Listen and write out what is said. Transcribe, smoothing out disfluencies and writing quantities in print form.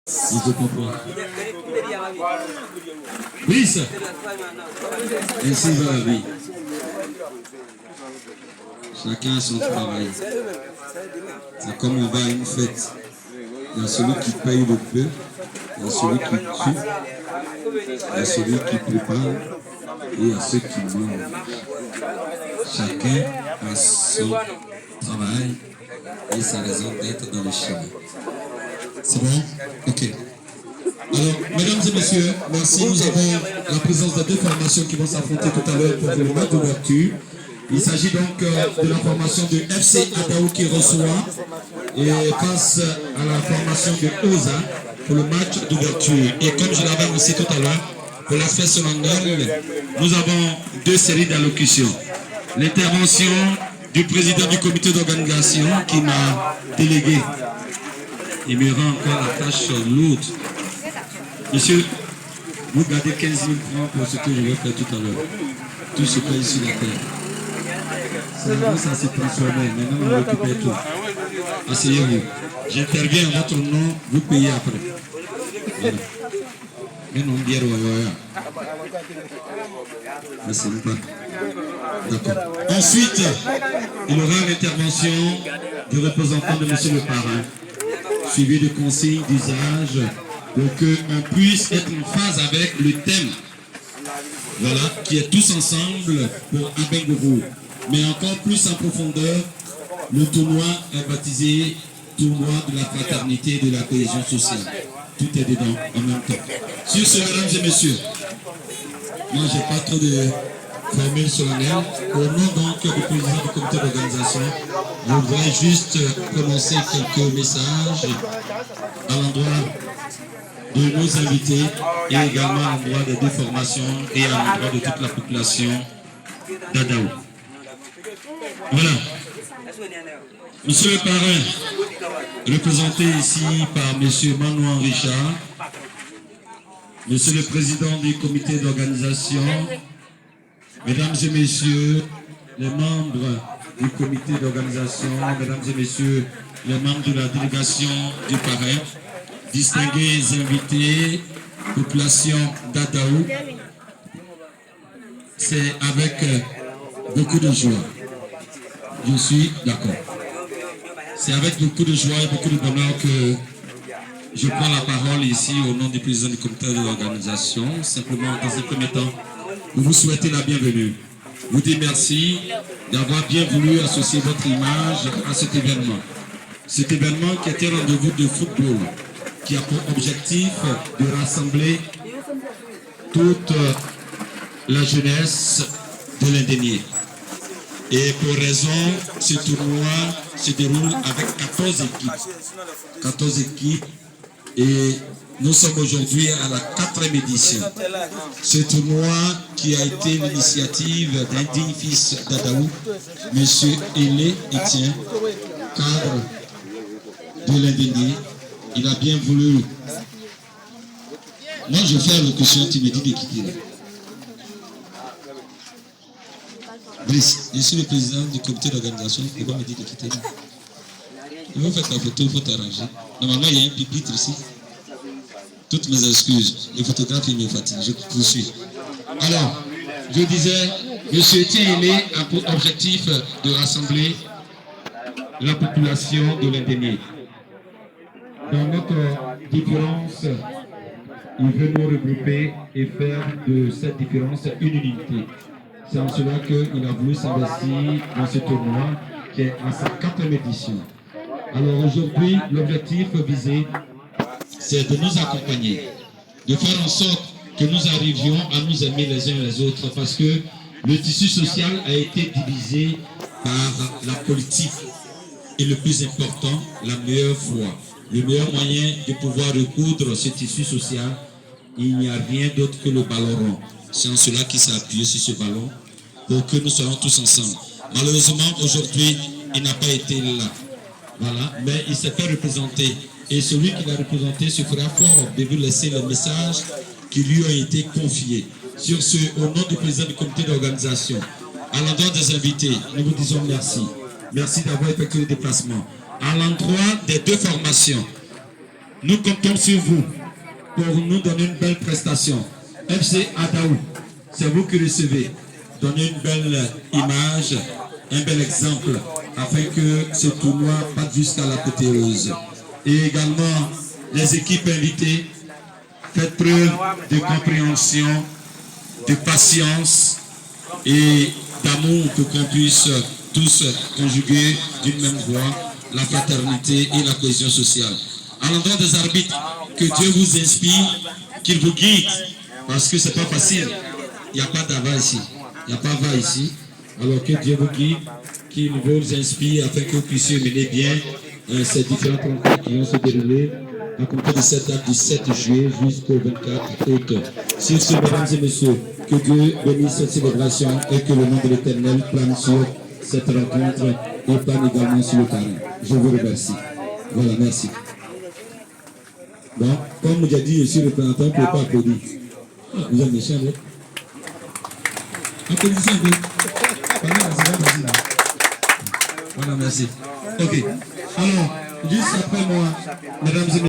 Je comprends. Oui, ça. Ainsi va la vie. Chacun a son travail. C'est comme on va à une fête. Il y a celui qui paye le peu, il y a celui qui tue, il y a celui qui prépare et il y a ceux qui mangent. Chacun a son travail et sa raison d'être dans le chemin. C'est bon? Ok. Alors, mesdames et messieurs, merci. Nous avons la présence de deux formations qui vont s'affronter tout à l'heure pour le match d'ouverture. Il s'agit donc de la formation de FC Adaou qui reçoit et passe à la formation de OSA pour le match d'ouverture. Et comme je l'avais annoncé tout à l'heure, pour l'aspect solennel, nous avons deux séries d'allocutions. L'intervention du président du comité d'organisation qui m'a délégué. Il me rend encore la tâche lourde. Monsieur, vous gardez 15 000 francs pour ce que je vais faire tout à l'heure. Tout se paye sur la terre. C'est vous, ça s'est transformé. Maintenant, on récupère tout. Asseyez-vous. J'interviens en votre nom, vous payez après. Voilà. Mais non, dire c'est pas. D'accord. Ensuite, il y aura l'intervention du représentant de monsieur le parrain, suivi de consignes d'usage pour qu'on puisse être en phase avec le thème. Voilà, qui est tous ensemble pour Abengourou. Mais encore plus en profondeur, le tournoi est baptisé tournoi de la fraternité et de la cohésion sociale. Tout est dedans en même temps. Sur ce, mesdames et messieurs, moi j'ai pas trop de formule solennelle. Au nom donc du président du comité d'organisation, je voudrais juste prononcer quelques messages à l'endroit de nos invités et également à l'endroit des deux formations et à l'endroit de toute la population d'Adaou. Voilà. Monsieur le parrain, représenté ici par monsieur Manuel Richard, monsieur le président du comité d'organisation, mesdames et messieurs, les membres du comité d'organisation, mesdames et messieurs, les membres de la délégation du parrain, distingués invités, population d'Adaou, c'est avec beaucoup de joie. Je suis d'accord. C'est avec beaucoup de joie et beaucoup de bonheur que je prends la parole ici au nom du président du comité de l'organisation. Simplement, dans un premier temps, pour vous souhaiter la bienvenue. Vous dire merci d'avoir bien voulu associer votre image à cet événement. Cet événement qui est un rendez-vous de football, qui a pour objectif de rassembler toute la jeunesse de l'Indénié. Et pour raison, ce tournoi se déroule avec 14 équipes. 14 équipes. Et nous sommes aujourd'hui à la 4e édition. Ce tournoi qui a été l'initiative d'un digne fils d'Adaou, M. Élé Etienne, cadre de l'Indénié. Il a bien voulu. Moi, je fais allocution, tu me dis de quitter. Brice, je suis le président du comité d'organisation. Pourquoi me dire de quitter? Il faut faire ta photo, il faut t'arranger. Normalement, il y a un pupitre ici. Toutes mes excuses. Les photographes, ils me fatiguent. Je poursuis. Alors, je disais, M. Etienne a pour objectif de rassembler la population de l'Indénié. Dans notre différence, il veut nous regrouper et faire de cette différence une unité. C'est en cela qu'il a voulu s'investir dans ce tournoi qui est à sa 4e édition. Alors aujourd'hui, l'objectif visé, c'est de nous accompagner, de faire en sorte que nous arrivions à nous aimer les uns les autres, parce que le tissu social a été divisé par la politique. Et le plus important, la meilleure foi. Le meilleur moyen de pouvoir recoudre ce tissu social, il n'y a rien d'autre que le ballon rond. C'est en cela qu'il s'est appuyé sur ce ballon pour que nous soyons tous ensemble. Malheureusement, aujourd'hui, il n'a pas été là. Voilà, mais il s'est fait représenter. Et celui qui l'a représenté se fera fort de vous laisser le message qui lui a été confié. Sur ce, au nom du président du comité d'organisation, à l'endroit des invités, nous vous disons merci. Merci d'avoir effectué le déplacement. À l'endroit des deux formations, Nous comptons sur vous pour nous donner une belle prestation. FC Adaou, c'est vous qui recevez. Donnez une belle image, un bel exemple, afin que ce tournoi parte jusqu'à l'apothéose. Et également, les équipes invitées, faites preuve de compréhension, de patience et d'amour pour qu'on puisse tous conjuguer d'une même voix la fraternité et la cohésion sociale. À l'endroit des arbitres, que Dieu vous inspire, qu'il vous guide, parce que c'est pas facile. Il n'y a pas d'ava ici. Il n'y a pas va ici. Alors que Dieu vous guide, qu'il vous inspire afin que vous puissiez mener bien ces différentes rencontres qui vont se dérouler à compter de cette date du 7 juillet jusqu'au 24 août. Sur ce, mesdames et messieurs, que Dieu bénisse cette célébration et que le nom de l'Éternel plane sur cette rencontre et plane également sur le terrain. Je vous remercie. Voilà, merci. Bon, comme j'ai dit, je suis le représentant, vous ne pouvez pas applaudir. Ah, vous êtes méchant, vous. Applaudissez un peu. Voilà, merci. Ok. Alors, juste après moi, mesdames et messieurs,